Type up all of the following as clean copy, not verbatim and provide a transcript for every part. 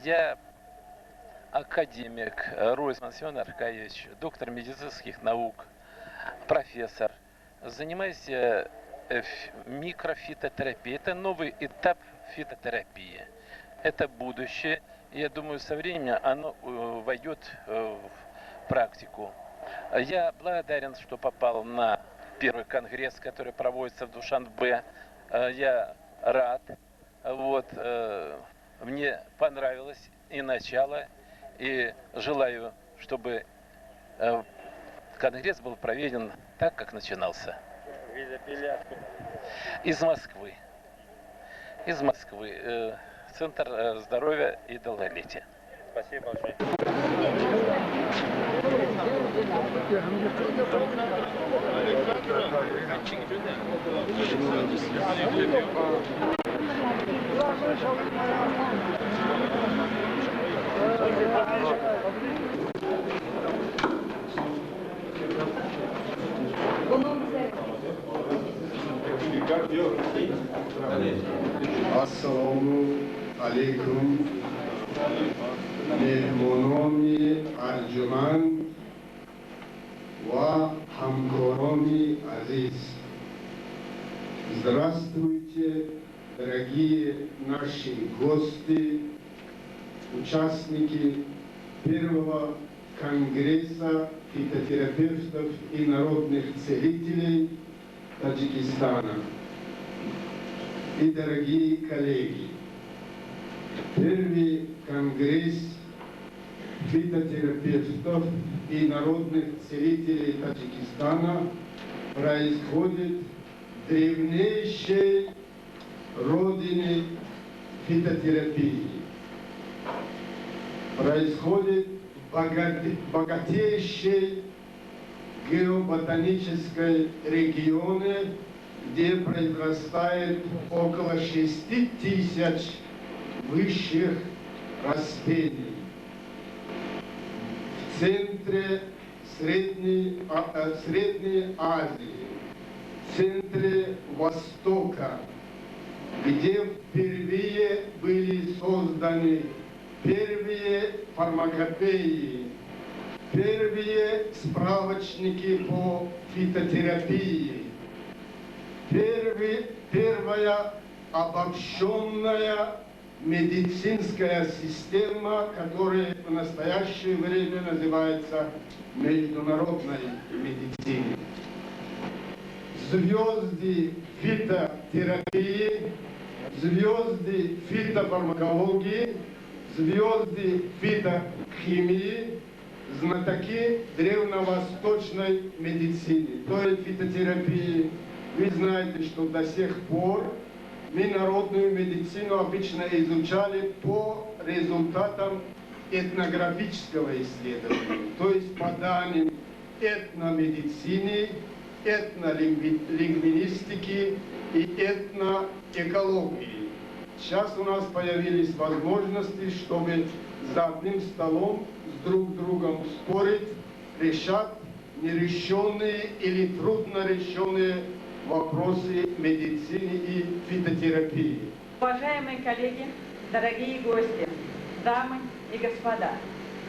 Я академик Ройзман Семен Аркадьевич, доктор медицинских наук, профессор. Занимаюсь микрофитотерапией. Это новый этап фитотерапии. Это будущее. Я думаю, со временем оно войдет в практику. Я благодарен, что попал на первый конгресс, который проводится в Душанбе. Я рад. Вот, мне понравилось и начало, и желаю, чтобы конгресс был проведен так, как начинался. Из Москвы. Из Москвы. Центр здоровья и долголетия. Спасибо большое. Assalamu alaikum mehmonoни arjuman ва хамкорони азиз. Здравствуйте, дорогие наши гости, участники первого конгресса фитотерапевтов и народных целителей Таджикистана. И дорогие коллеги, первый конгресс фитотерапевтов и народных целителей Таджикистана происходит в древнейшей родине фитотерапии. Происходит в богатейшей геоботанической регионе, где произрастает около 6000 высших растений. В центре Средней Азии, в центре Востока, где впервые были созданы первые фармакопеи, первые справочники по фитотерапии, первая обобщенная медицинская система, которая в настоящее время называется международной медициной. Звезды фитотерапии, звезды фитофармакологии, звезды фитохимии, знатоки древневосточной медицины, то есть фитотерапии. Вы знаете, что до сих пор мы народную медицину обычно изучали по результатам этнографического исследования, то есть по данным этномедицины, этнолингвистики и этноэкологии. Сейчас у нас появились возможности, чтобы за одним столом с друг другом спорить, решать нерешенные или трудно решенные вопросы медицины и фитотерапии. Уважаемые коллеги, дорогие гости, дамы и господа,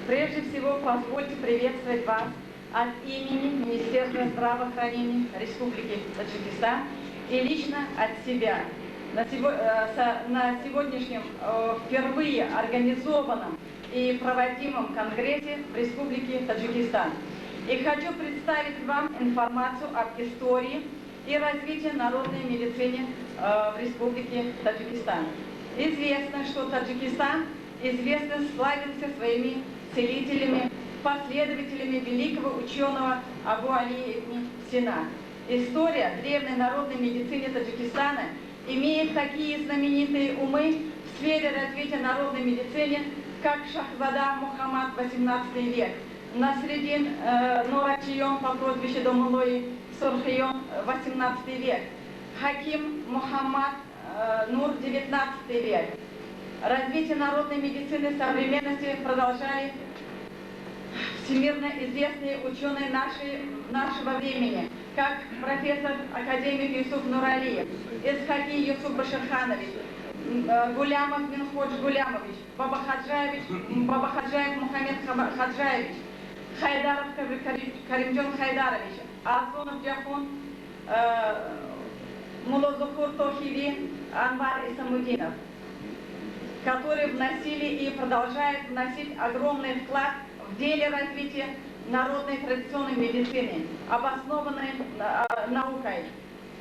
прежде всего позвольте приветствовать вас от имени Министерства здравоохранения Республики Таджикистан и лично от себя на сегодняшнем впервые организованном и проводимом конгрессе в Республике Таджикистан. И хочу представить вам информацию об истории и развитии народной медицины в Республике Таджикистан. Известно, что Таджикистан славится своими целителями, последователями великого ученого Абу Али ибн Сина. История древней народной медицины Таджикистана имеет такие знаменитые умы в сфере развития народной медицины, как Шахзада Мухаммад, 18 век, Насреддин Нурачион по прозвищу Домулой Сурхион, 18 век, Хаким Мухаммад Нур, 19 век. Развитие народной медицины современности продолжали всемирно известные ученые нашего времени, как профессор, академик Юсуф Нуралиев, Исхаки Юсуф Баширханович, Гулямов Минходж Гулямович, Бабахаджаев Мухаммед Хаджаевич, Хайдаров Каримджон Хайдарович, Асунов Джафун, Мулозухур Тохиви, Анвар Исамудинов, которые вносили и продолжают вносить огромный вклад в деле развития народной традиционной медицины, обоснованной наукой.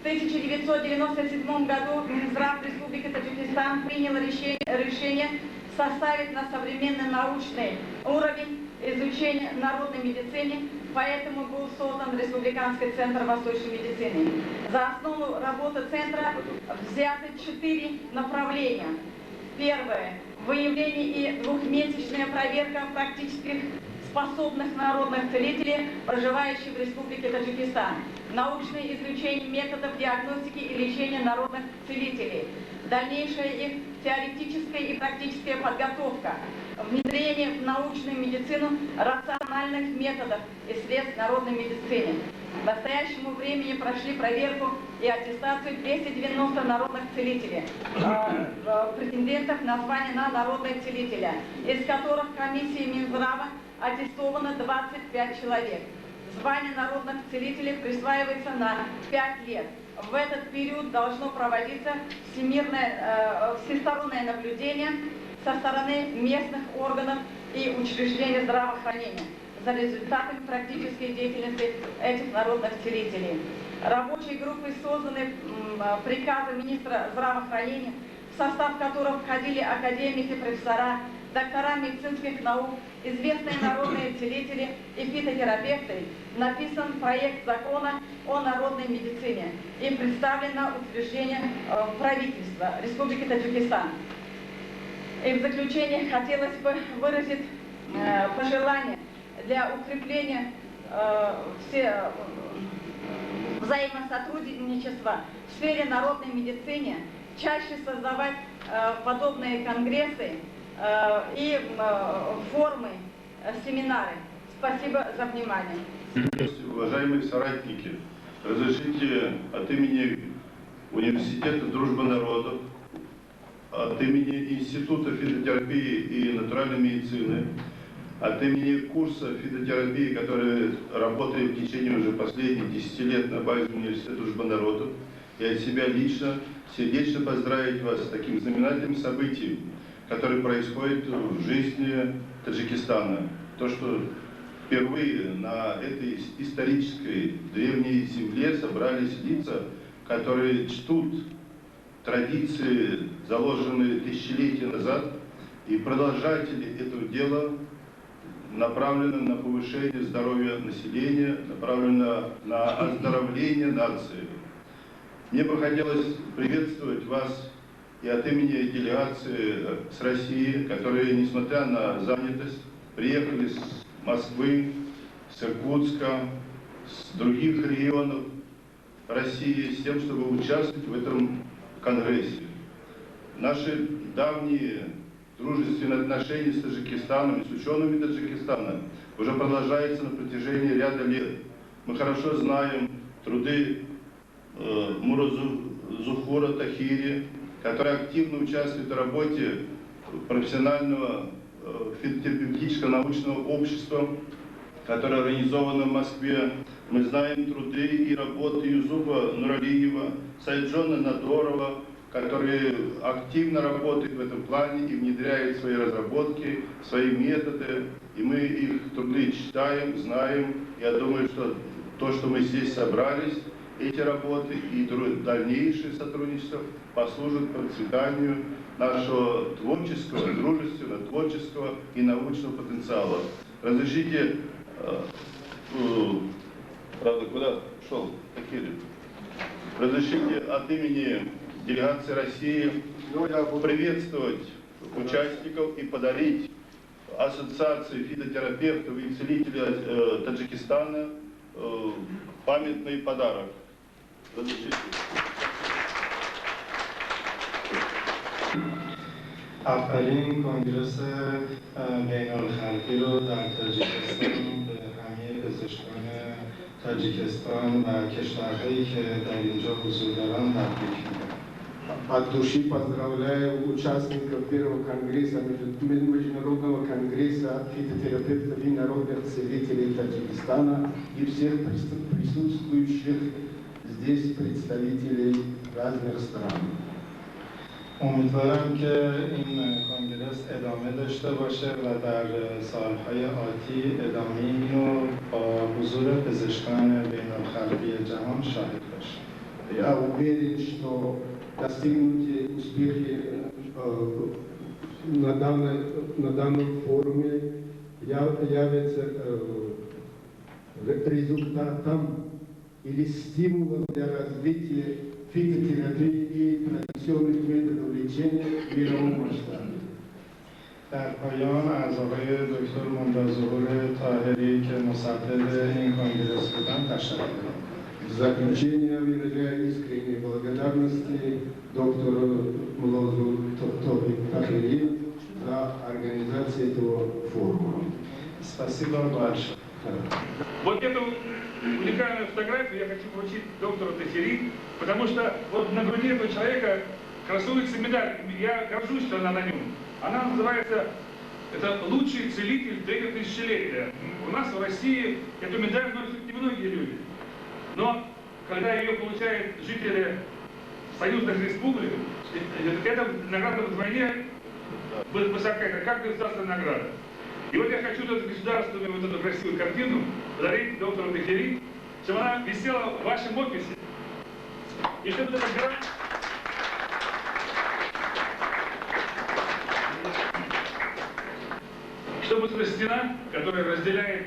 В 1997 году Минздрав Республики Таджикистан принял решение составить на современный научный уровень изучения народной медицины, поэтому был создан Республиканский центр восточной медицины. За основу работы центра взяты 4 направления. Первое – выявление и двухмесячная проверка практических способных народных целителей, проживающих в Республике Таджикистан. Научное изучение методов диагностики и лечения народных целителей. Дальнейшая их теоретическая и практическая подготовка. Внедрение в научную медицину рациональных методов и средств народной медицины. К настоящему времени прошли проверку и аттестацию 290 народных целителей, претендентов на звание народного целителя, из которых комиссией Минздрава аттестовано 25 человек. Звание народных целителей присваивается на 5 лет. В этот период должно проводиться всестороннее наблюдение со стороны местных органов и учреждений здравоохранения за результатами практической деятельности этих народных целителей. Рабочие группы созданы приказом министра здравоохранения, в состав которых входили академики, профессора, доктора медицинских наук, известные народные целители и фитотерапевты. Написан проект закона о народной медицине и представлен на утверждение правительства Республики Таджикистан. И в заключение хотелось бы выразить пожелание для укрепления взаимосотрудничества в сфере народной медицины, чаще создавать подобные конгрессы и формы, семинары. Спасибо за внимание. Уважаемые соратники, разрешите от имени Университета Дружбы народов, от имени Института фитотерапии и натуральной медицины, от имени курса фитотерапии, который работает в течение уже последних 10 лет на базе Университета Дружбы народов, и от себя лично сердечно поздравить вас с таким знаменательным событием, которое происходит в жизни Таджикистана. То, что впервые на этой исторической древней земле собрались лица, которые чтут традиции, заложенные тысячелетия назад, и продолжатели этого дела направлены на повышение здоровья населения, направлены на оздоровление нации. Мне бы хотелось приветствовать вас и от имени делегации с России, которые, несмотря на занятость, приехали с Москвы, с Иркутска, с других регионов России, с тем, чтобы участвовать в этом конгрессе. Наши давние дружественные отношения с Таджикистаном и с учеными Таджикистана уже продолжаются на протяжении ряда лет. Мы хорошо знаем труды Муразухура Тахири, который активно участвует в работе профессионального фитотерапевтического научного общества, которое организовано в Москве. Мы знаем труды и работы Юзупа Нуралиева, Сайджона Надорова, которые активно работают в этом плане и внедряют свои разработки, свои методы. И мы их труды читаем, знаем. Я думаю, что то, что мы здесь собрались, эти работы и дальнейшее сотрудничество послужит процветанию нашего творческого, дружественного, творческого и научного потенциала. Разрешите, правда, куда шел Тахири? Разрешите от имени делегации России приветствовать участников и подарить Ассоциации фитотерапевтов и целителей Таджикистана памятный подарок. Разрешите. اولین کنگرس بین الخلقی رو در تاجیکستان به همه پزشکان تاجیکستان و کشورهایی که در اینجا حضور دارن تبریک میگم. от души поздравляю участников первого конгресса, Международного конгресса фитотерапевтов и народных целителей Таджикистана и всех присутствующих здесь представителей разных стран. امیدوارم که این کنگرس ادامه داشته باشه و در سالهای آتی ادامه اینو با حضور پزشکان بین‌المللی جهان شاهد باشیم. Я уверен, что достигнутые успехи на данном форуме явятся результатом или стимулом для развития фитотерапии и традиционных методов лечения в мировом масштабе. در پایان از آقای دکتر منتظر طاهری که مصدر این کنگرس بودن تشکر می‌کنم. В заключение выражаю искренние благодарности доктору Мулозу Тахири за организацию этого форума. Спасибо большое. Вот эту уникальную фотографию я хочу вручить доктору Тахири, потому что вот на груди этого человека красуется медаль. Я горжусь, что она на нем. Она называется «Это лучший целитель третьего тысячелетия». У нас в России эту медаль носят немногие люди. Но когда ее получают жители союзных республик, эта награда вдвойне высока, это как государственная награда. И вот я хочу эту государственную, вот эту красивую картину подарить доктору Тахири, чтобы она висела в вашем офисе. И чтобы эта грань... Чтобы эта стена, которая разделяет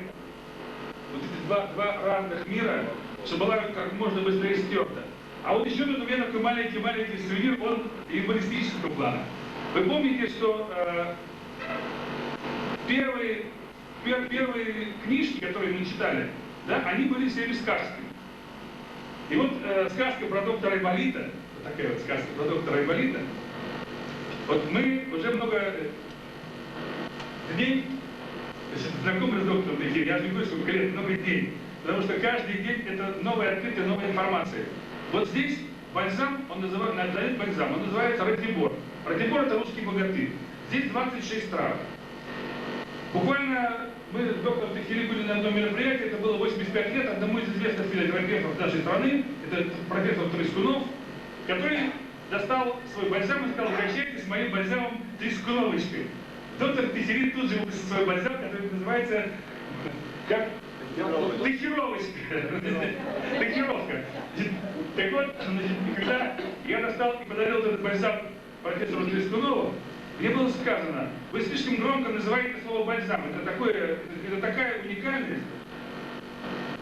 вот эти два разных мира, чтобы была как можно быстрее стерта. А вот еще тут у меня такой маленький сувенир, он юмористического плана. Вы помните, что первые книжки, которые мы читали, да, они были все сказками. И вот сказка про доктора Айболита, вот такая вот сказка про доктора Айболита, вот мы уже много дней знакомы с доктором Тахири, я же не говорю, сколько лет, много дней. Потому что каждый день это новое открытие, новая информация. Вот здесь бальзам, он называется Ратибор. Ратибор — это русский богатырь. Здесь 26 трав. Буквально мы с доктором Тахири были на одном мероприятии, это было 85 лет, одному из известных фитотерапевтов нашей страны, это профессор Трескунов, который достал свой бальзам и сказал: «Угощайтесь моим бальзамом Трескуновочкой». Доктор Тахири тут же выпустил свой бальзам, который называется как Тахировочка. Тахировка. Так вот, когда я достал и подарил этот бальзам профессору Трескунову, мне было сказано: вы слишком громко называете слово бальзам. Это такая уникальность.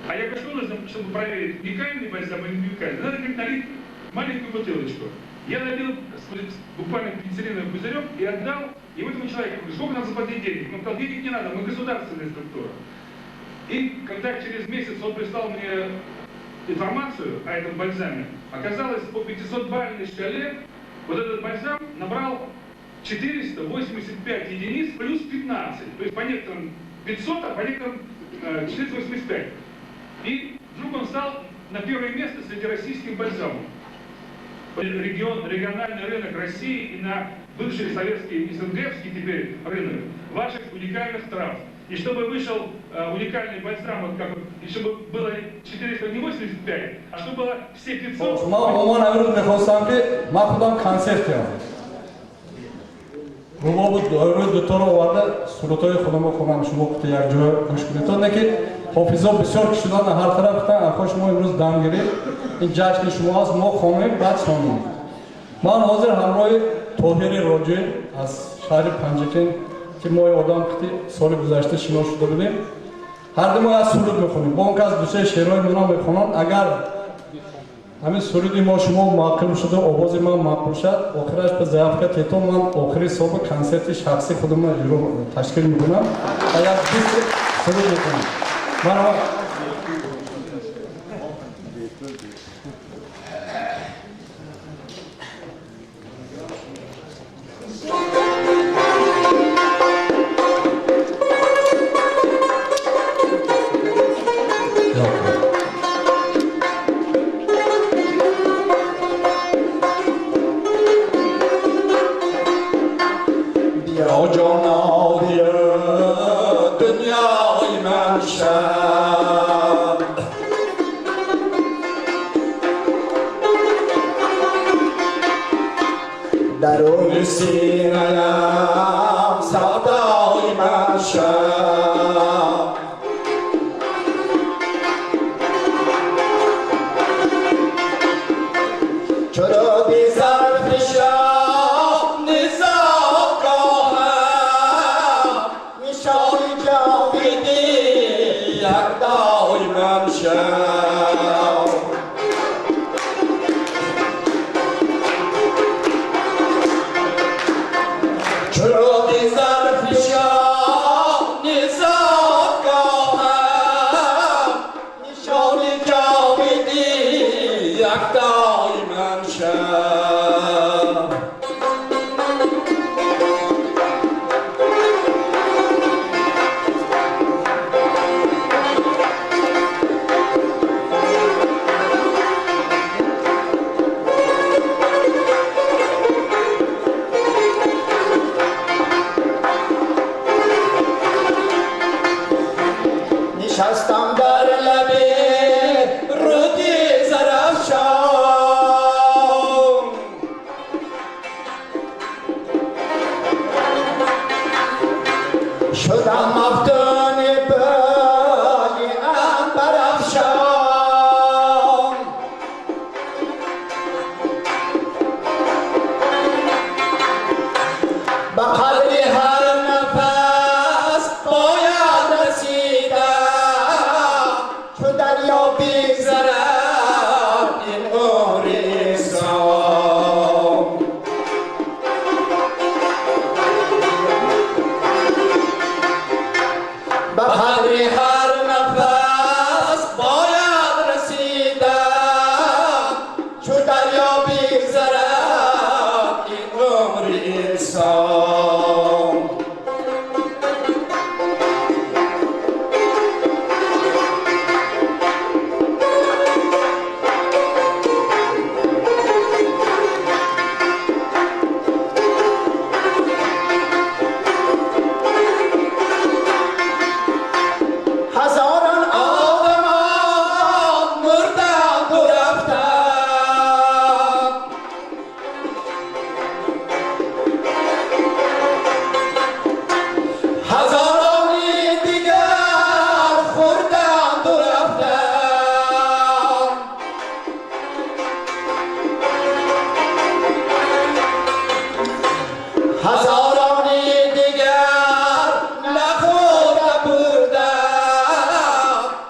А я говорю, что нужно, чтобы проверить, уникальный бальзам или не уникальный? Надо налить маленькую бутылочку. Я налил буквально пенициллиновый пузырек и отдал его этому человеку. Говорю: сколько надо заплатить денег? Он сказал: денег не надо, мы государственная структура. И когда через месяц он прислал мне информацию о этом бальзаме, оказалось, по 500-бальной шкале вот этот бальзам набрал 485 единиц плюс 15. То есть по некоторым 500, а по некоторым 485. И вдруг он стал на первое место среди российских бальзамов. Региональный рынок России и на бывший советский и СНГовский теперь рынок ваших уникальных трав. И чтобы вышел уникальный бальзам, вот как, и чтобы было 400, не 85, а чтобы было все 500... Rubo bu doktor vardı, Suratoy xonoma xonam şumo qıtı yak joy go'sh kunid. To'ndaki hofizo bisyor kishilarni har tarafdan xo'sh mo imroz dam giri. In jashni shuma az mo xonam bad so'mi. Man hozir hamrohi Tohiri Roji az shahri Panjshir ki mo odam qıtı soli guzashta shino shuda budim. Har dam az surud mekhonим. Bonkaz dushe sheroy meno mekhonam agar همین سرودی ما شما معقول شده آواز من معقول شد آخرش به ضعف تیتون من آخری صبح کنسرت شخصی خودم رو تشکیل میکنم و یک بیست سرود میکنم من شب درون سینه‌ام صدای من شب چرا بی ظرف شب نزاکاهم نشانی جاویدی یک دای من شب چرا بی ظرف شب نزاکاهم نشانی جاویدی یک دای من شب نشستم در لب رودی زرافشان شدم مفتون پای عنبرافشان به قدر هر نفس باید رسیدن چو دریا بی‌ضرر این عمر انسان به قدر هر نفس باید رسیدن چو دریا بی‌ضرر این عمر انسان هزاران آدمان مردند و رفتند هزارانی دیگر خوردند و رفتند هزارانی دیگر نخورده بودند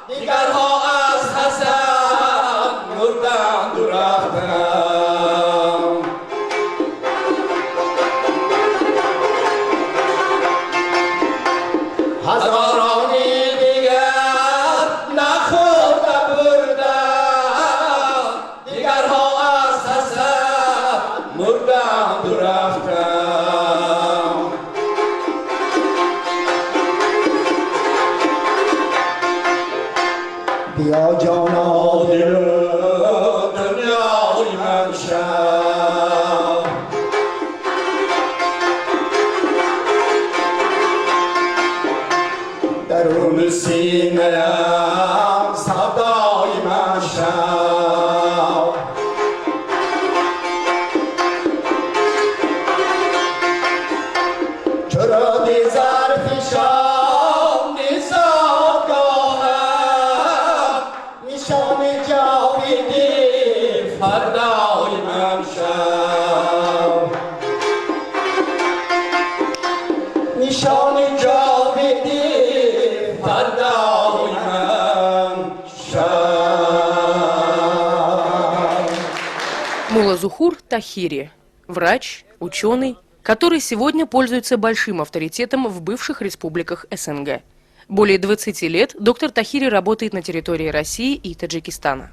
دیگرها از حسد مردند و رفتند هزارانی دیگر نخورده بودند دیگرها از حسد مردند و رفتند بیا جانا دل دنیای من شب درون سینه‌ام صدای من شب چرا بی ظرف شب نزاکاهم نشان جاویدی فردای من شب نشان جاویدی فردای من شب Муллазухур Тахири – врач, ученый, который сегодня пользуется большим авторитетом в бывших республиках СНГ. Более 20 лет доктор Тахири работает на территории России и Таджикистана.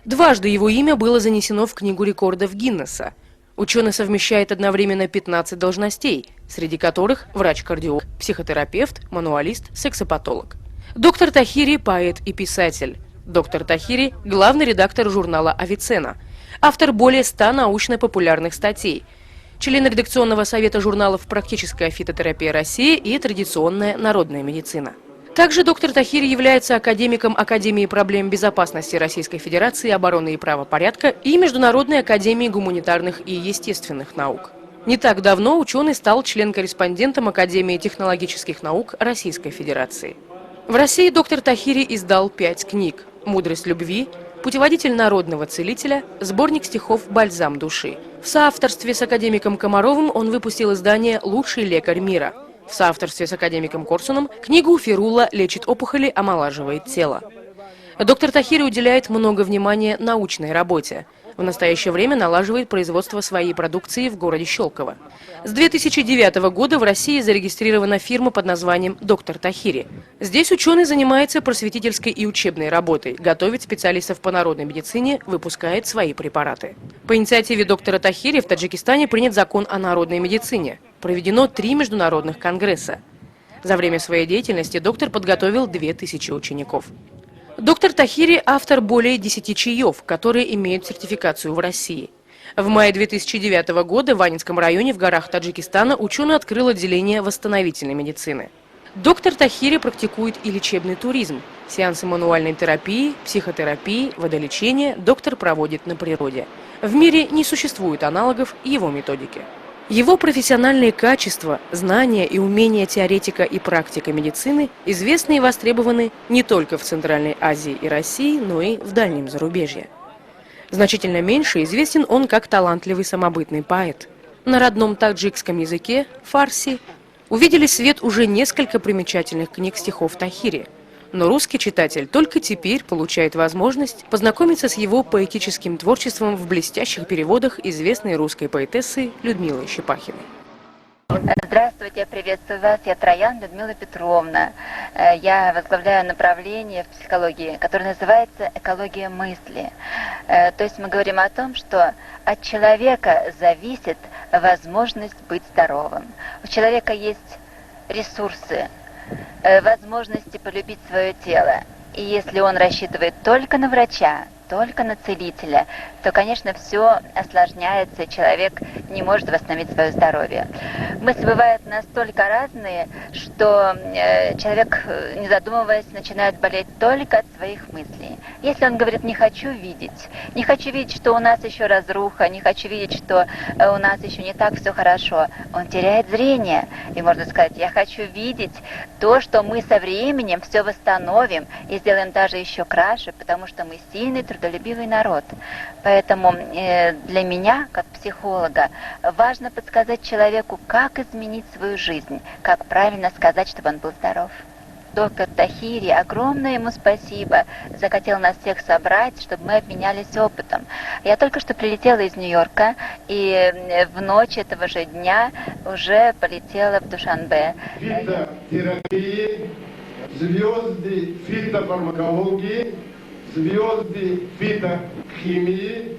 Дважды его имя было занесено в Книгу рекордов Гиннесса. Ученый совмещает одновременно 15 должностей, среди которых врач-кардиолог, психотерапевт, мануалист, сексопатолог. Доктор Тахири – поэт и писатель. Доктор Тахири – главный редактор журнала «Авиценна», автор более 100 научно-популярных статей, член редакционного совета журналов «Практическая фитотерапия России» и «Традиционная народная медицина». Также доктор Тахири является академиком Академии проблем безопасности Российской Федерации, обороны и правопорядка и Международной академии гуманитарных и естественных наук. Не так давно ученый стал член-корреспондентом Академии технологических наук Российской Федерации. В России доктор Тахири издал 5 книг: «Мудрость любви», «Путеводитель народного целителя», сборник стихов «Бальзам души». В соавторстве с академиком Комаровым он выпустил издание «Лучший лекарь мира». В соавторстве с академиком Корсуном книгу «Фирула лечит опухоли, омолаживает тело». Доктор Тахири уделяет много внимания научной работе. В настоящее время налаживает производство своей продукции в городе Щелково. С 2009 года в России зарегистрирована фирма под названием «Доктор Тахири». Здесь ученый занимается просветительской и учебной работой, готовит специалистов по народной медицине, выпускает свои препараты. По инициативе доктора Тахири в Таджикистане принят закон о народной медицине. Проведено 3 международных конгресса. За время своей деятельности доктор подготовил 2000 учеников. Доктор Тахири – автор более 10 чаев, которые имеют сертификацию в России. В мае 2009 года в Анинском районе в горах Таджикистана ученый открыл отделение восстановительной медицины. Доктор Тахири практикует и лечебный туризм. Сеансы мануальной терапии, психотерапии, водолечения доктор проводит на природе. В мире не существует аналогов его методики. Его профессиональные качества, знания и умения теоретика и практика медицины известны и востребованы не только в Центральной Азии и России, но и в дальнем зарубежье. Значительно меньше известен он как талантливый самобытный поэт. На родном таджикском языке, фарси, увидели свет уже несколько примечательных книг стихов Тахири. Но русский читатель только теперь получает возможность познакомиться с его поэтическим творчеством в блестящих переводах известной русской поэтессы Людмилы Щепахиной. Здравствуйте, я приветствую вас. Я Троян Людмила Петровна. Я возглавляю направление в психологии, которое называется «Экология мысли». То есть мы говорим о том, что от человека зависит возможность быть здоровым. У человека есть ресурсы, возможности полюбить свое тело. И если он рассчитывает только на врача, только на целителя, то, конечно, все осложняется, и человек не может восстановить свое здоровье. Мысли бывают настолько разные, что человек, не задумываясь, начинает болеть только от своих мыслей. Если он говорит: не хочу видеть, что у нас еще разруха, не хочу видеть, что у нас еще не так все хорошо, он теряет зрение. И можно сказать: я хочу видеть то, что мы со временем все восстановим и сделаем даже еще краше, потому что мы сильный, трудолюбивый народ. Поэтому для меня, как психолога, важно подсказать человеку, как изменить свою жизнь, как правильно сказать, чтобы он был здоров. Доктор Тахири, огромное ему спасибо, захотел нас всех собрать, чтобы мы обменялись опытом. Я только что прилетела из Нью-Йорка и в ночь этого же дня уже полетела в Душанбе. Фитотерапии, звезды фитофармакологии, звезды фитохимии,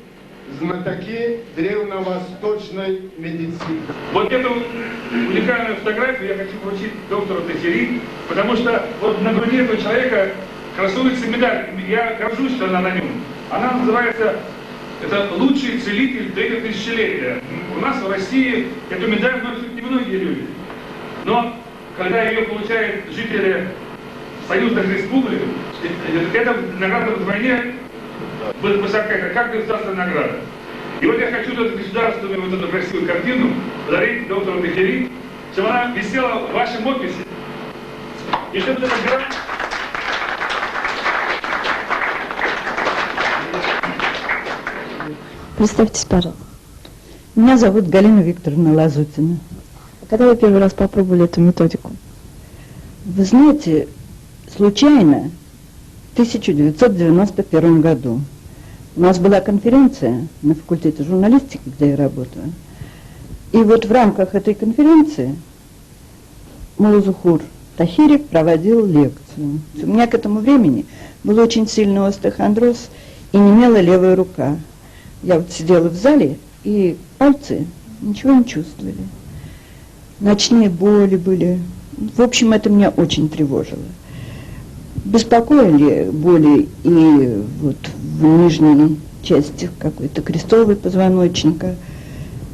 знатоки древневосточной медицины. Вот эту уникальную фотографию я хочу вручить доктору Тахири, потому что вот на груди этого человека красуется медаль. Я горжусь, что она на нем. Она называется «Это лучший целитель третьего тысячелетия». У нас в России эту медаль носят немногие люди. Но когда ее получают жители союзных республик, эта награда вдвойне высока, это как государственная награда. И вот я хочу эту государственную, вот эту красивую картину подарить доктору Тахири, чтобы она висела в вашем офисе. И чтобы это награда... Представьтесь, пожалуйста. Меня зовут Галина Викторовна Лазутина. Когда вы первый раз попробовали эту методику? Вы знаете, случайно, в 1991 году у нас была конференция на факультете журналистики, где я работаю. И вот в рамках этой конференции Муллазухур Тахири проводил лекцию. У меня к этому времени был очень сильный остеохондроз и немела левая рука. Я вот сидела в зале, и пальцы ничего не чувствовали. Ночные боли были. В общем, это меня очень тревожило. Беспокоили боли и вот в нижней части какой-то крестовой позвоночника,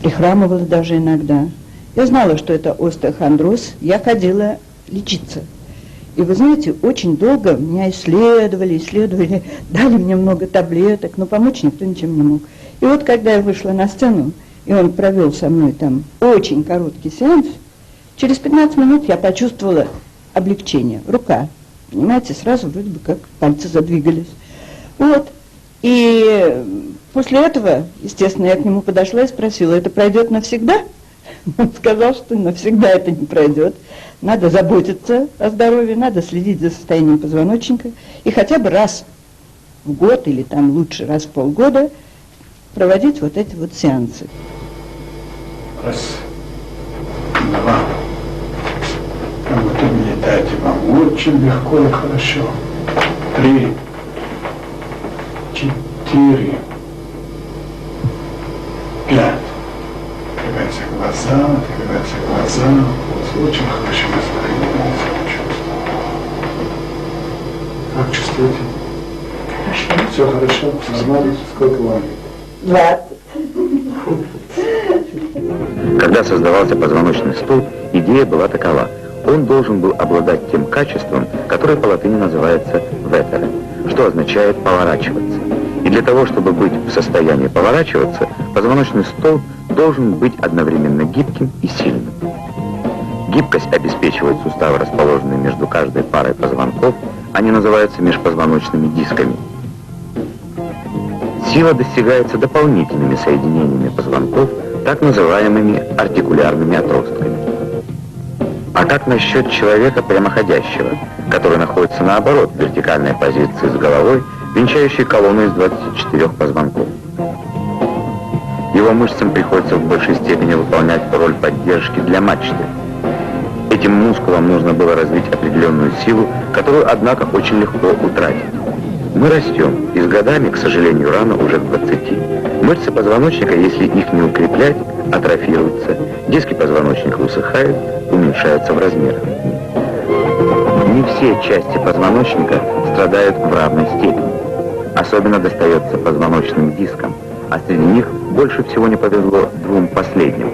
прихрамывала даже иногда. Я знала, что это остеохондроз, я ходила лечиться. И вы знаете, очень долго меня исследовали, дали мне много таблеток, но помочь никто ничем не мог. И вот когда я вышла на сцену, и он провел со мной там очень короткий сеанс, через 15 минут я почувствовала облегчение. Рука, понимаете, сразу вроде бы как пальцы задвигались. Вот. И после этого, естественно, я к нему подошла и спросила, это пройдет навсегда? Он сказал, что навсегда это не пройдет. Надо заботиться о здоровье, надо следить за состоянием позвоночника. И хотя бы раз в год, или там лучше раз в полгода, проводить вот эти вот сеансы. Раз, два. Как будто вы летаете вам очень легко и хорошо. 3, 4, 5. Открываются глаза. У вас очень хорошее настроение. Как чувствуете? Хорошо. Все хорошо? Нормально? Сколько вам? 20. Когда создавался позвоночный столб, идея была такова. Он должен был обладать тем качеством, которое по латыни называется «ветере», что означает «поворачиваться». И для того, чтобы быть в состоянии поворачиваться, позвоночный столб должен быть одновременно гибким и сильным. Гибкость обеспечивает суставы, расположенные между каждой парой позвонков, они называются межпозвоночными дисками. Сила достигается дополнительными соединениями позвонков, так называемыми артикулярными отростками. А как насчет человека прямоходящего, который находится наоборот в вертикальной позиции с головой, венчающей колонну из 24 позвонков? Его мышцам приходится в большей степени выполнять роль поддержки для мачты. Этим мускулам нужно было развить определенную силу, которую, однако, очень легко утратить. Мы растем, и с годами, к сожалению, рано уже к 20. Мышцы позвоночника, если их не укреплять, атрофируются, диски позвоночника усыхают, уменьшаются в размерах. Не все части позвоночника страдают в равной степени. Особенно достается позвоночным дискам, а среди них больше всего не повезло двум последним.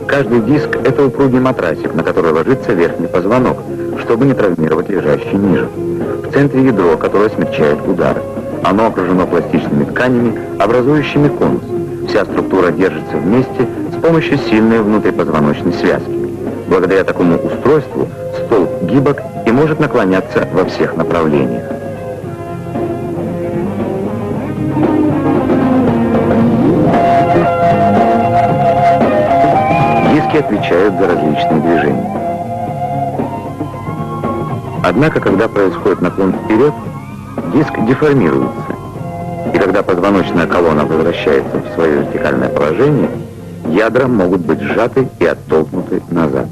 Каждый диск – это упругий матрасик, на который ложится верхний позвонок, чтобы не травмировать лежащий ниже. В центре ядро, которое смягчает удары. Оно окружено пластичными тканями, образующими конус. Вся структура держится вместе с помощью сильной внутрипозвоночной связки. Благодаря такому устройству столб гибок и может наклоняться во всех направлениях. Диски отвечают за различные движения. Однако, когда происходит наклон вперед, диск деформируется. И когда позвоночная колонна возвращается в свое вертикальное положение, ядра могут быть сжаты и оттолкнуты назад.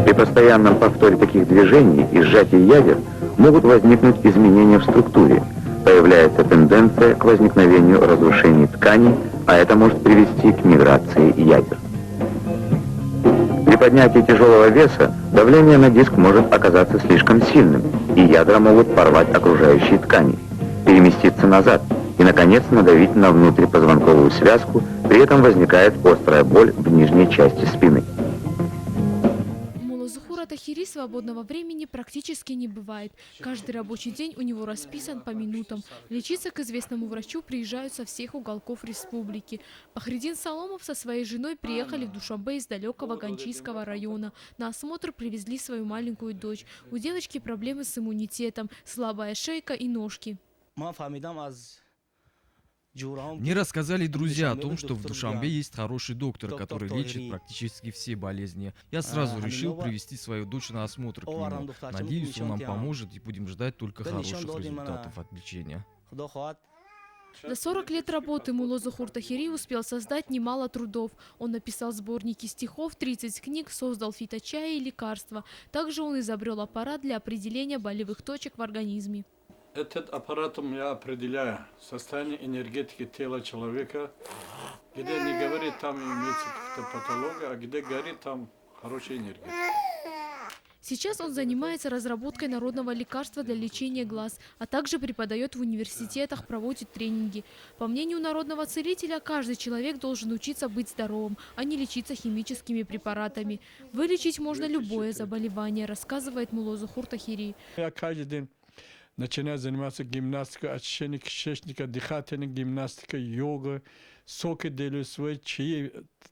При постоянном повторе таких движений и сжатии ядер могут возникнуть изменения в структуре. Появляется тенденция к возникновению разрушений тканей, а это может привести к миграции ядер. При поднятии тяжелого веса давление на диск может оказаться слишком сильным, и ядра могут порвать окружающие ткани, переместиться назад и, наконец, надавить на внутрипозвонковую связку, при этом возникает острая боль в нижней части спины. Муллазухура Тахири свободного времени практически не бывает. Каждый рабочий день у него расписан по минутам. Лечиться к известному врачу приезжают со всех уголков республики. Пахридин Саломов со своей женой приехали в Душанбе из далекого Ганчийского района. На осмотр привезли свою маленькую дочь. У девочки проблемы с иммунитетом, слабая шейка и ножки. Мне рассказали друзья о том, что в Душанбе есть хороший доктор, который лечит практически все болезни. Я сразу решил привести свою дочь на осмотр к нему. Надеюсь, он нам поможет и будем ждать только хороших результатов от лечения. За 40 лет работы Муллазухур Тахири успел создать немало трудов. Он написал сборники стихов, 30 книг, создал фиточаи и лекарства. Также он изобрел аппарат для определения болевых точек в организме. Этот аппаратом я определяю состояние энергетики тела человека. Где не говорит, там имеется какая-то патология, а где горит, там хорошая энергия. Сейчас он занимается разработкой народного лекарства для лечения глаз, а также преподает в университетах, проводит тренинги. По мнению народного целителя, каждый человек должен учиться быть здоровым, а не лечиться химическими препаратами. Вылечить можно любое заболевание, рассказывает Мулла Зухур Тахири. Я каждый день начинаю заниматься гимнастикой, очищением кишечника, дыхательной гимнастикой, йогой, соки делаю свои, чаи,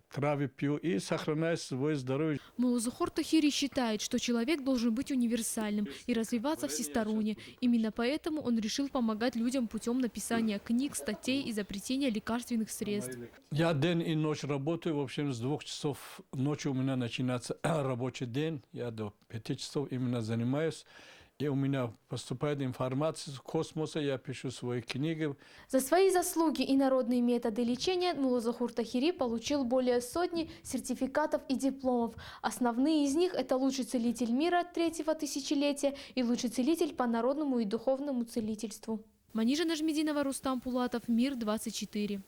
травы пью и сохраняю свое здоровье. Мулла Зухур Тахири считает, что человек должен быть универсальным и развиваться всесторонне. Именно поэтому он решил помогать людям путем написания книг, статей, изобретения лекарственных средств. Я день и ночь работаю, в общем, с 2 часов ночи у меня начинается рабочий день, я до 5 часов именно занимаюсь. И у меня поступает информация с космоса, я пишу свои книги. За свои заслуги и народные методы лечения Мулла Зухур Тахири получил более сотни сертификатов и дипломов. Основные из них – это лучший целитель мира 3-го тысячелетия и лучший целитель по народному и духовному целительству. Манижа Нажмединова, Рустам Пулатов, Мир 24.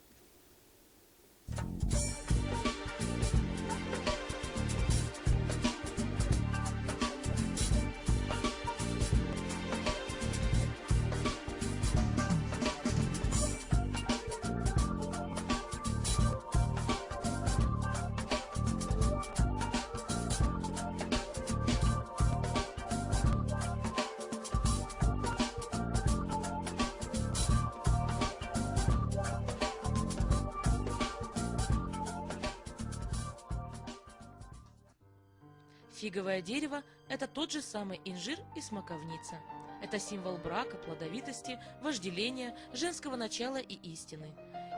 Фиговое дерево – это тот же самый инжир и смоковница. Это символ брака, плодовитости, вожделения, женского начала и истины.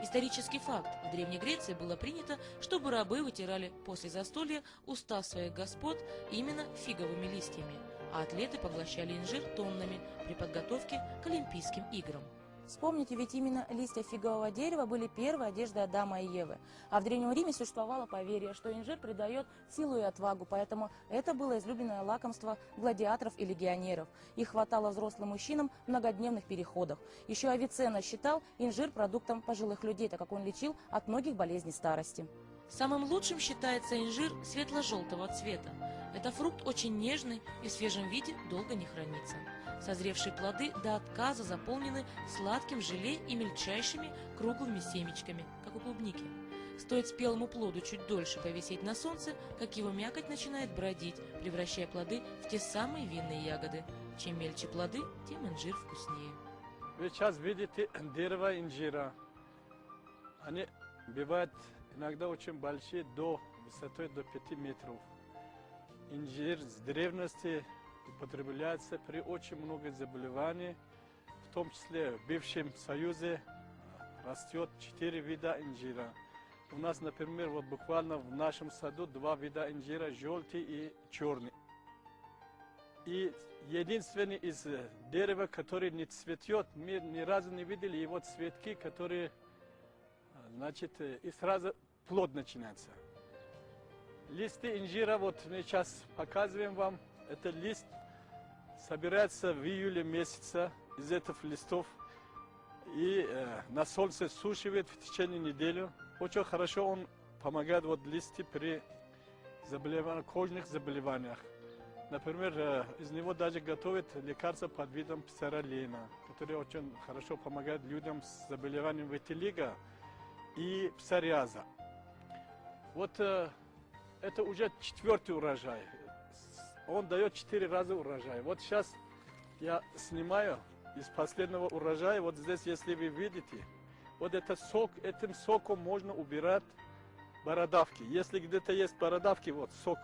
Исторический факт. В Древней Греции было принято, чтобы рабы вытирали после застолья уста своих господ именно фиговыми листьями, а атлеты поглощали инжир тоннами при подготовке к Олимпийским играм. Вспомните, ведь именно листья фигового дерева были первой одеждой Адама и Евы. А в Древнем Риме существовало поверье, что инжир придает силу и отвагу, поэтому это было излюбленное лакомство гладиаторов и легионеров. Их хватало взрослым мужчинам в многодневных переходах. Еще Авиценна считал инжир продуктом пожилых людей, так как он лечил от многих болезней старости. Самым лучшим считается инжир светло-желтого цвета. Это фрукт очень нежный и в свежем виде долго не хранится. Созревшие плоды до отказа заполнены сладким желе и мельчайшими круглыми семечками, как у клубники. Стоит спелому плоду чуть дольше повисеть на солнце, как его мякоть начинает бродить, превращая плоды в те самые винные ягоды. Чем мельче плоды, тем инжир вкуснее. Вы сейчас видите дерево инжира. Они бывают иногда очень большие, высотой до 5 метров. Инжир с древности употребляется при очень много заболеваний, в том числе в бывшем Союзе растет 4 вида инжира. У нас, например, вот буквально в нашем саду 2 вида инжира, желтый и черный. И единственный из дерева, который не цветет, мы ни разу не видели его цветки, которые, значит, и сразу плод начинается. Листы инжира, вот мы сейчас показываем вам, это лист собирается в июле месяце из этих листов и на солнце сушивает в течение недели. Очень хорошо он помогает вот листы при кожных заболеваниях. Например, из него даже готовят лекарства под видом псоролина, который очень хорошо помогает людям с заболеванием витилиго и псориаза. Вот это уже 4-й урожай. Он дает 4 раза урожай. Вот сейчас я снимаю из последнего урожая. Вот здесь, если вы видите, вот это сок, этим соком можно убирать бородавки. Если где-то есть бородавки, вот сок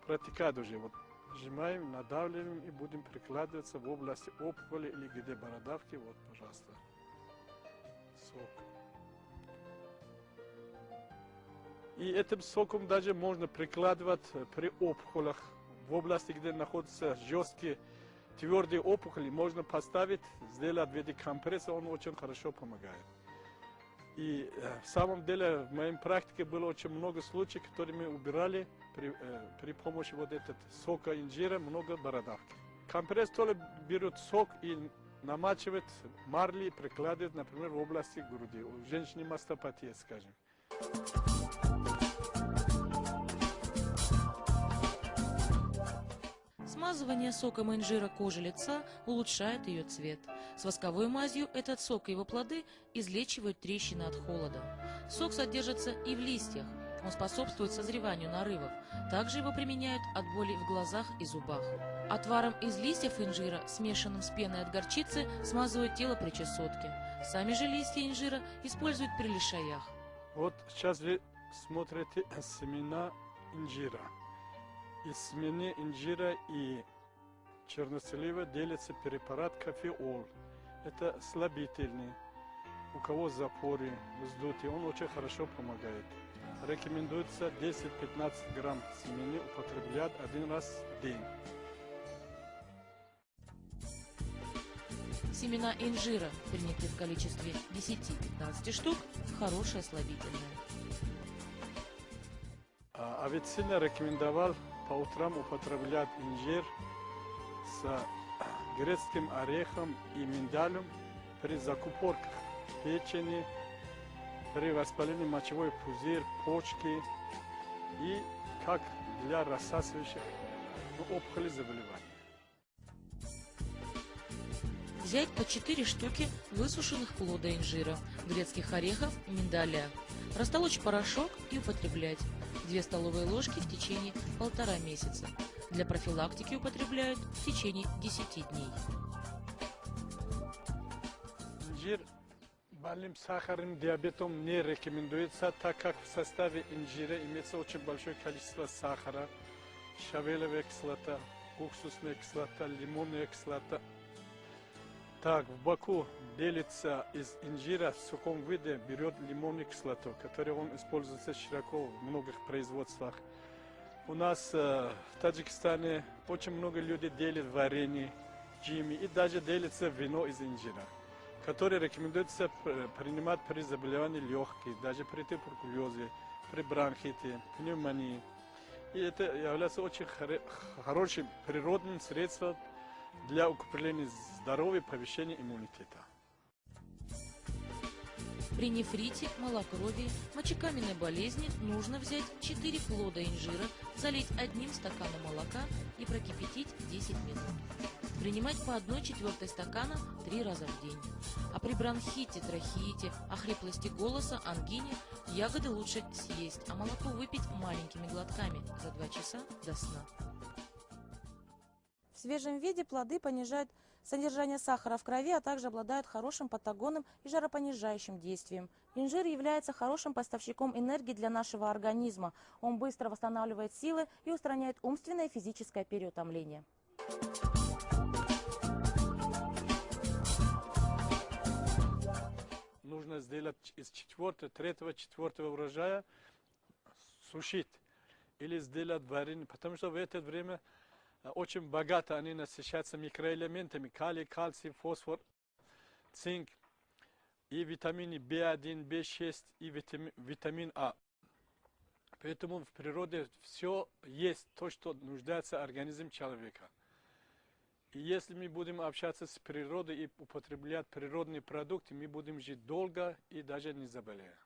протекает уже. Вот сжимаем, надавливаем и будем прикладываться в области опухоли или где бородавки. Вот, пожалуйста, сок. И этим соком даже можно прикладывать при опухолях. В области, где находятся жесткие, твердые опухоли, можно поставить, сделать в виде компресса, он очень хорошо помогает. И в самом деле в моей практике было очень много случаев, которые мы убирали при помощи вот этого сока инжира, много бородавки. Компресс тоже берут сок и намачивают марли, прикладывают, например, в области груди. У женщины мастопатия, скажем. Смазывание соком инжира кожи лица улучшает ее цвет. С восковой мазью этот сок и его плоды излечивают трещины от холода. Сок содержится и в листьях. Он способствует созреванию нарывов. Также его применяют от боли в глазах и зубах. Отваром из листьев инжира, смешанным с пеной от горчицы, смазывают тело при чесотке. Сами же листья инжира используют при лишаях. Вот сейчас вы смотрите семена инжира. Из семени инжира и чернослива делится препарат кофеол. Это слабительный. У кого запоры, вздутие, он очень хорошо помогает. Рекомендуется 10-15 грамм семени употреблять один раз в день. Семена инжира, принятые в количестве 10-15 штук, хорошее слабительное. Авиценна рекомендовал по утрам употреблять инжир с грецким орехом и миндалем при закупорках печени, при воспалении мочевой пузырь, почки и как для рассасывающих опухолей заболеваний. Взять по 4 штуки высушенных плода инжира, грецких орехов, миндаля. Растолочь порошок и употреблять. 2 столовые ложки в течение 1,5 месяца. Для профилактики употребляют в течение 10 дней. Инжир больным сахарным диабетом не рекомендуется, так как в составе инжира имеется очень большое количество сахара, щавелевая кислота, уксусная кислота, лимонная кислота. Так, в Баку делится из инжира в сухом виде, берет лимонную кислоту, которую он используется широко в многих производствах. У нас в Таджикистане очень много людей делят варенье, джими и даже делится вино из инжира, которое рекомендуется принимать при заболевании легких, даже при туберкулезе, при бронхите, пневмонии. И это является очень хорошим природным средством для укрепления здоровья и повышения иммунитета. При нефрите, малокровии, мочекаменной болезни нужно взять 4 плода инжира, залить 1 стаканом молока и прокипятить 10 минут. Принимать по 1/4 стакана 3 раза в день. А при бронхите, трахеите, охриплости голоса, ангине ягоды лучше съесть, а молоко выпить маленькими глотками за 2 часа до сна. В свежем виде плоды понижают содержание сахара в крови, а также обладают хорошим патагонным и жаропонижающим действием. Инжир является хорошим поставщиком энергии для нашего организма. Он быстро восстанавливает силы и устраняет умственное и физическое переутомление. Нужно сделать из 3-4 урожая сушить или сделать варенье, потому что в это время очень богато они насыщаются микроэлементами: калий, кальций, фосфор, цинк и витамины В1, В6 и витамин А. Поэтому в природе все есть то, что нуждается организм человека. И если мы будем общаться с природой и употреблять природные продукты, мы будем жить долго и даже не заболея.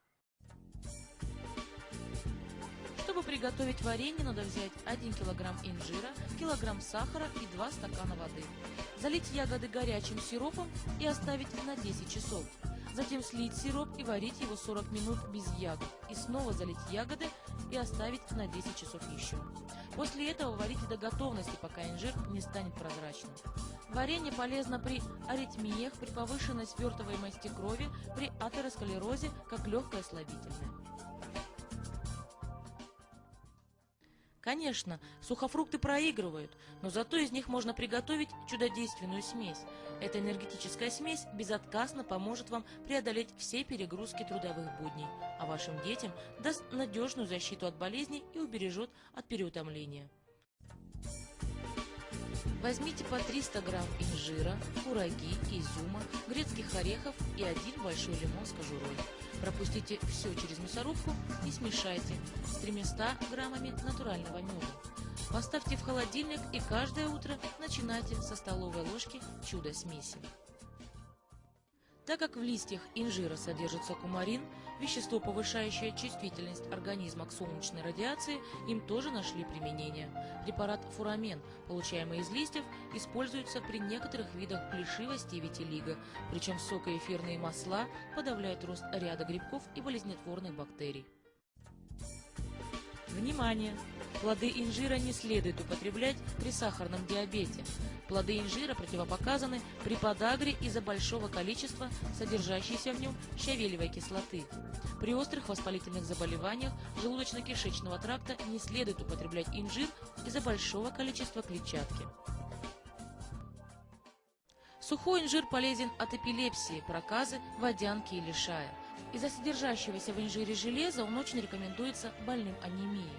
Чтобы приготовить варенье, надо взять 1 килограмм инжира, килограмм сахара и 2 стакана воды. Залить ягоды горячим сиропом и оставить на 10 часов. Затем слить сироп и варить его 40 минут без ягод. И снова залить ягоды и оставить на 10 часов еще. После этого варите до готовности, пока инжир не станет прозрачным. Варенье полезно при аритмиях, при повышенной свертываемости крови, при атеросклерозе, как легкое слабительное. Конечно, сухофрукты проигрывают, но зато из них можно приготовить чудодейственную смесь. Эта энергетическая смесь безотказно поможет вам преодолеть все перегрузки трудовых будней, а вашим детям даст надежную защиту от болезней и убережет от переутомления. Возьмите по 300 грамм инжира, кураги, изюма, грецких орехов и 1 большой лимон с кожурой. Пропустите все через мясорубку и смешайте с 300 граммами натурального меда. Поставьте в холодильник и каждое утро начинайте со столовой ложки чудо-смеси. Так как в листьях инжира содержится кумарин, вещество, повышающее чувствительность организма к солнечной радиации, им тоже нашли применение. Препарат фурамен, получаемый из листьев, используется при некоторых видах плешивости и витилиго, причем сокоэфирные масла подавляют рост ряда грибков и болезнетворных бактерий. Внимание! Плоды инжира не следует употреблять при сахарном диабете. Плоды инжира противопоказаны при подагре из-за большого количества содержащейся в нем щавелевой кислоты. При острых воспалительных заболеваниях желудочно-кишечного тракта не следует употреблять инжир из-за большого количества клетчатки. Сухой инжир полезен от эпилепсии, проказы, водянки и лишая. Из-за содержащегося в инжире железа он очень рекомендуется больным анемией.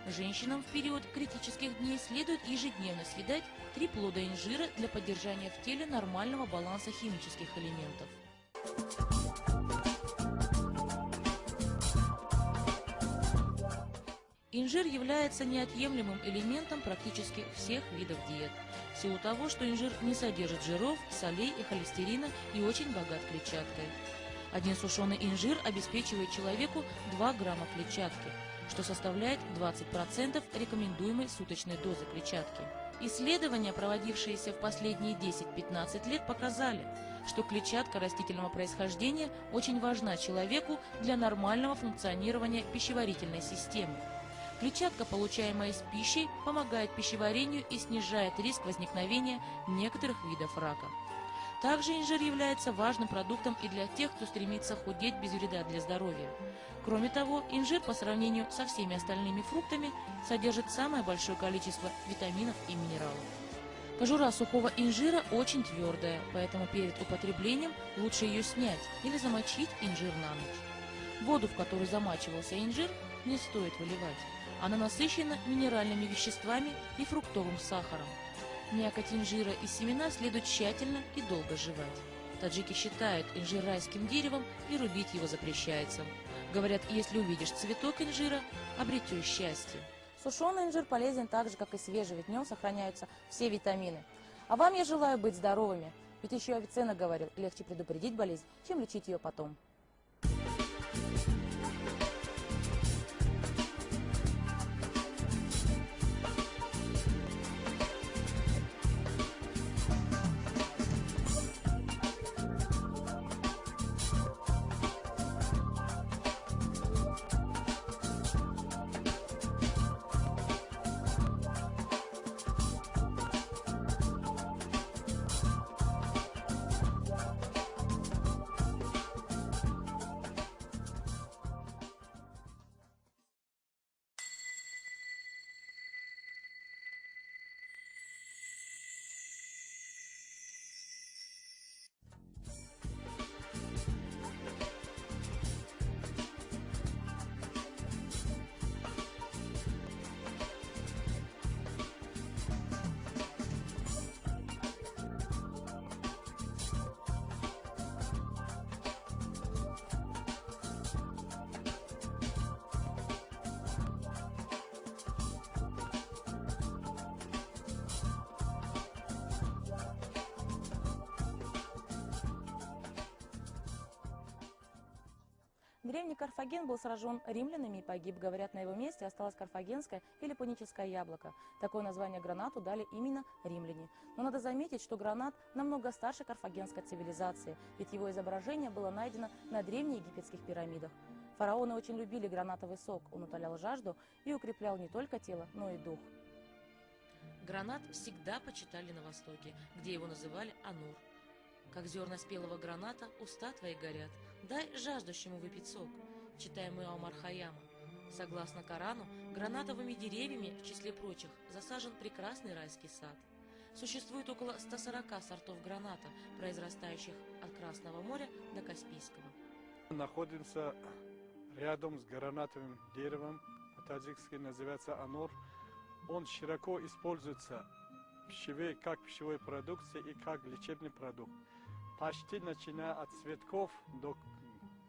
Женщинам в период критических дней следует ежедневно съедать 3 плода инжира для поддержания в теле нормального баланса химических элементов. Инжир является неотъемлемым элементом практически всех видов диет. В силу того, что инжир не содержит жиров, солей и холестерина и очень богат клетчаткой. Один сушеный инжир обеспечивает человеку 2 грамма клетчатки, что составляет 20% рекомендуемой суточной дозы клетчатки. Исследования, проводившиеся в последние 10-15 лет, показали, что клетчатка растительного происхождения очень важна человеку для нормального функционирования пищеварительной системы. Клетчатка, получаемая из пищи, помогает пищеварению и снижает риск возникновения некоторых видов рака. Также инжир является важным продуктом и для тех, кто стремится худеть без вреда для здоровья. Кроме того, инжир по сравнению со всеми остальными фруктами содержит самое большое количество витаминов и минералов. Кожура сухого инжира очень твердая, поэтому перед употреблением лучше ее снять или замочить инжир на ночь. Воду, в которую замачивался инжир, не стоит выливать. Она насыщена минеральными веществами и фруктовым сахаром. Мякоть инжира и семена следует тщательно и долго жевать. Таджики считают инжир райским деревом и рубить его запрещается. Говорят, если увидишь цветок инжира, обретешь счастье. Сушеный инжир полезен так же, как и свежий, ведь в нем сохраняются все витамины. А вам я желаю быть здоровыми, ведь еще Авиценна говорил, легче предупредить болезнь, чем лечить ее потом. Древний Карфаген был сражен римлянами и погиб. Говорят, на его месте осталось карфагенское или пуническое яблоко. Такое название гранату дали именно римляне. Но надо заметить, что гранат намного старше карфагенской цивилизации, ведь его изображение было найдено на древнеегипетских пирамидах. Фараоны очень любили гранатовый сок, он утолял жажду и укреплял не только тело, но и дух. Гранат всегда почитали на Востоке, где его называли анур. Как зерна спелого граната, уста твои горят. Дай жаждущему выпить сок, читаем мы Омар Хайяма. Согласно Корану, гранатовыми деревьями, в числе прочих, засажен прекрасный райский сад. Существует около 140 сортов граната, произрастающих от Красного моря до Каспийского. Находимся рядом с гранатовым деревом, по-таджикски называется анур. Он широко используется как пищевой продукт и как лечебный продукт. Почти начиная от цветков до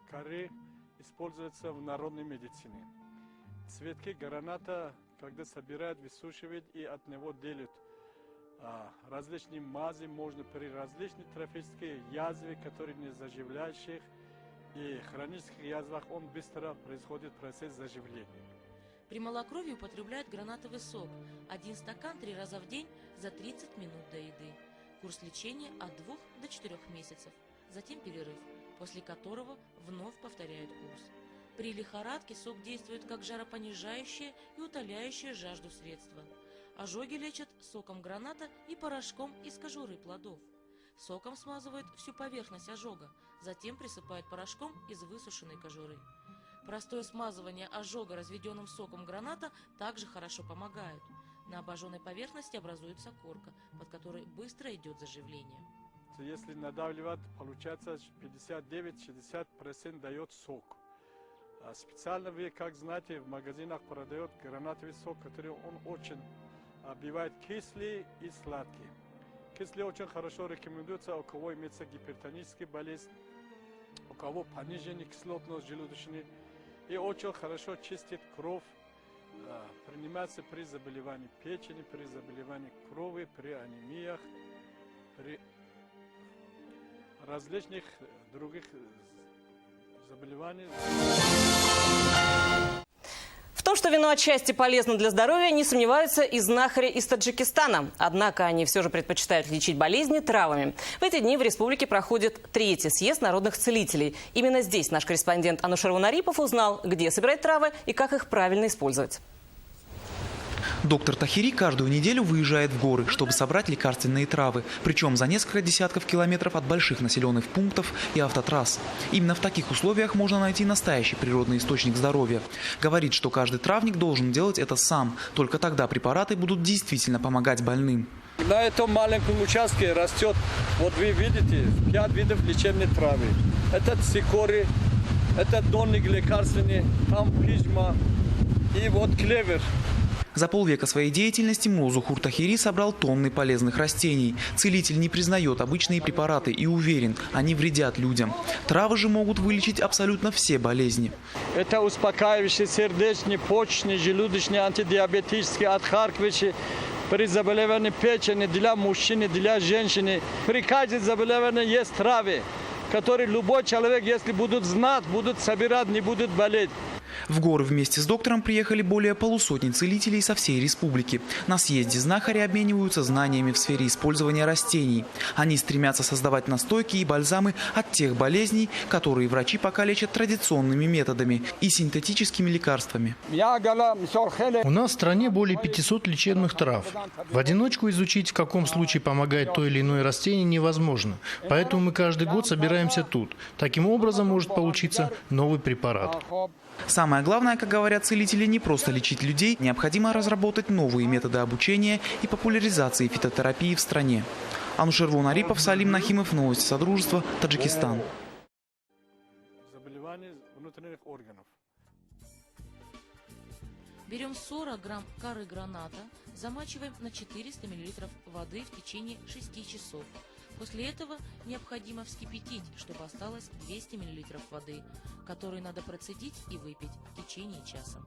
коры используется в народной медицине. Цветки граната, когда собирают, высушивают и от него делают различные мази можно при различных трофических язвах, которые не заживляющих, и хронических язвах он быстро происходит процесс заживления. При малокровии употребляют гранатовый сок. 1 стакан 3 раза в день за 30 минут до еды. Курс лечения от 2 до 4 месяцев. Затем перерыв, после которого вновь повторяют курс. При лихорадке сок действует как жаропонижающее и утоляющее жажду средство. Ожоги лечат соком граната и порошком из кожуры плодов. Соком смазывают всю поверхность ожога, затем присыпают порошком из высушенной кожуры. Простое смазывание ожога разведенным соком граната также хорошо помогает. На обожженной поверхности образуется корка, под которой быстро идет заживление. Если надавливать, получается 59-60% дает сок. Специально вы, как знаете, в магазинах продают гранатовый сок, который он очень бывает кислый и сладкий. Кислый очень хорошо рекомендуется, у кого имеется гипертоническая болезнь, у кого понижение кислотности желудочной, и очень хорошо чистит кровь, принимается при заболевании печени, при заболевании крови, при анемиях, при различных других заболеваниях. В том, что вино отчасти полезно для здоровья, не сомневаются и знахари из Таджикистана. Однако они все же предпочитают лечить болезни травами. В эти дни в республике проходит 3-й съезд народных целителей. Именно здесь наш корреспондент Анушер Вунарипов узнал, где собирать травы и как их правильно использовать. Доктор Тахири каждую неделю выезжает в горы, чтобы собрать лекарственные травы. Причем за несколько десятков километров от больших населенных пунктов и автотрасс. Именно в таких условиях можно найти настоящий природный источник здоровья. Говорит, что каждый травник должен делать это сам. Только тогда препараты будут действительно помогать больным. На этом маленьком участке растет, вот вы видите, 5 видов лечебной травы. Это цикорий, это донник лекарственный, там пижма и вот клевер. За полвека своей деятельности Мулла Зухур Тахири собрал тонны полезных растений. Целитель не признает обычные препараты и уверен, они вредят людям. Травы же могут вылечить абсолютно все болезни. Это успокаивающие сердечные, почечные, желудочные, антидиабетические, отхаркивающие. При заболевании печени для мужчины, для женщины. При каждом заболевании есть травы, которые любой человек, если будут знать, будут собирать, не будут болеть. В горы вместе с доктором приехали более полусотни целителей со всей республики. На съезде знахари обмениваются знаниями в сфере использования растений. Они стремятся создавать настойки и бальзамы от тех болезней, которые врачи пока лечат традиционными методами и синтетическими лекарствами. У нас в стране более 500 лечебных трав. В одиночку изучить, в каком случае помогает то или иное растение, невозможно. Поэтому мы каждый год собираемся тут. Таким образом может получиться новый препарат. Самое главное, как говорят целители, не просто лечить людей, необходимо разработать новые методы обучения и популяризации фитотерапии в стране. Анушер Вунарипов, Салим Нахимов, новости Содружества, Таджикистан. Заболевания внутренних органов. Берем 40 грамм коры граната, замачиваем на 400 мл воды в течение 6 часов. После этого необходимо вскипятить, чтобы осталось 200 мл воды, которую надо процедить и выпить в течение часа.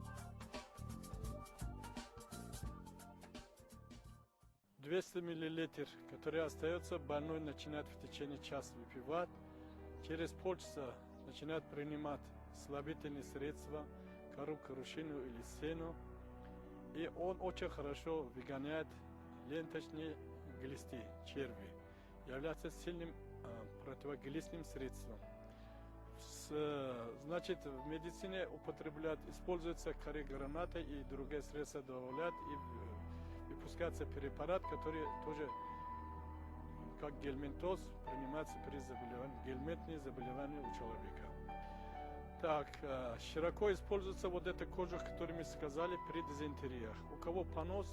200 мл, который остается, больной начинает в течение часа выпивать. Через полчаса начинает принимать слабительные средства, кору, крушину или сено. И он очень хорошо выгоняет ленточные глисты, черви. Является сильным противоглистным средством. Значит, в медицине употребляют, используется коры граната и другие средства добавляют, и выпускается препарат, который тоже, как гельминтоз, принимается при заболевании, гельминтные заболевания у человека. Так, широко используется вот эта кожа, которую мы сказали, при дизентериях. У кого понос,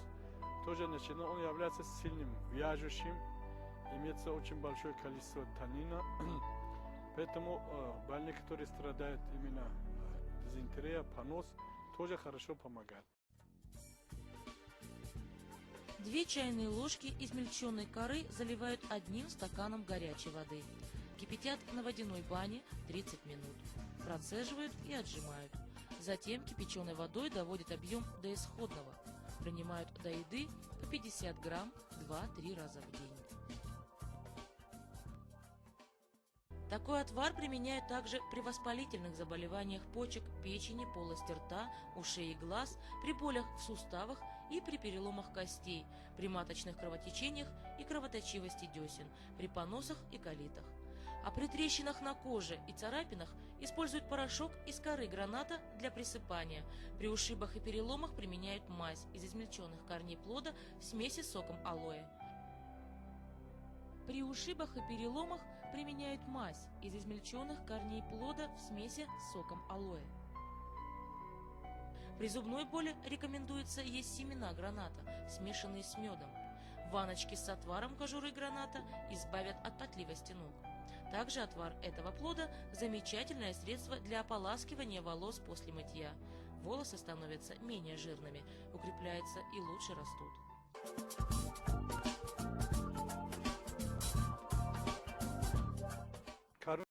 тоже начинает, он является сильным, вяжущим. Имеется очень большое количество танина, поэтому больные, которые страдают именно дизентерия, понос, тоже хорошо помогает. 2 чайные ложки измельченной коры заливают 1 стаканом горячей воды. Кипятят на водяной бане 30 минут. Процеживают и отжимают. Затем кипяченой водой доводят объем до исходного. Принимают до еды по 50 грамм 2-3 раза в день. Такой отвар применяют также при воспалительных заболеваниях почек, печени, полости рта, ушей и глаз, при болях в суставах и при переломах костей, при маточных кровотечениях и кровоточивости десен, при поносах и колитах. А при трещинах на коже и царапинах используют порошок из коры граната для присыпания. При ушибах и переломах применяют мазь из измельченных корней плода в смеси с соком алоэ. При ушибах и переломах применяют мазь из измельченных корней плода в смеси с соком алоэ. При зубной боли рекомендуется есть семена граната, смешанные с медом. Ваночки с отваром кожуры граната избавят от потливости ног. Также отвар этого плода – замечательное средство для ополаскивания волос после мытья. Волосы становятся менее жирными, укрепляются и лучше растут.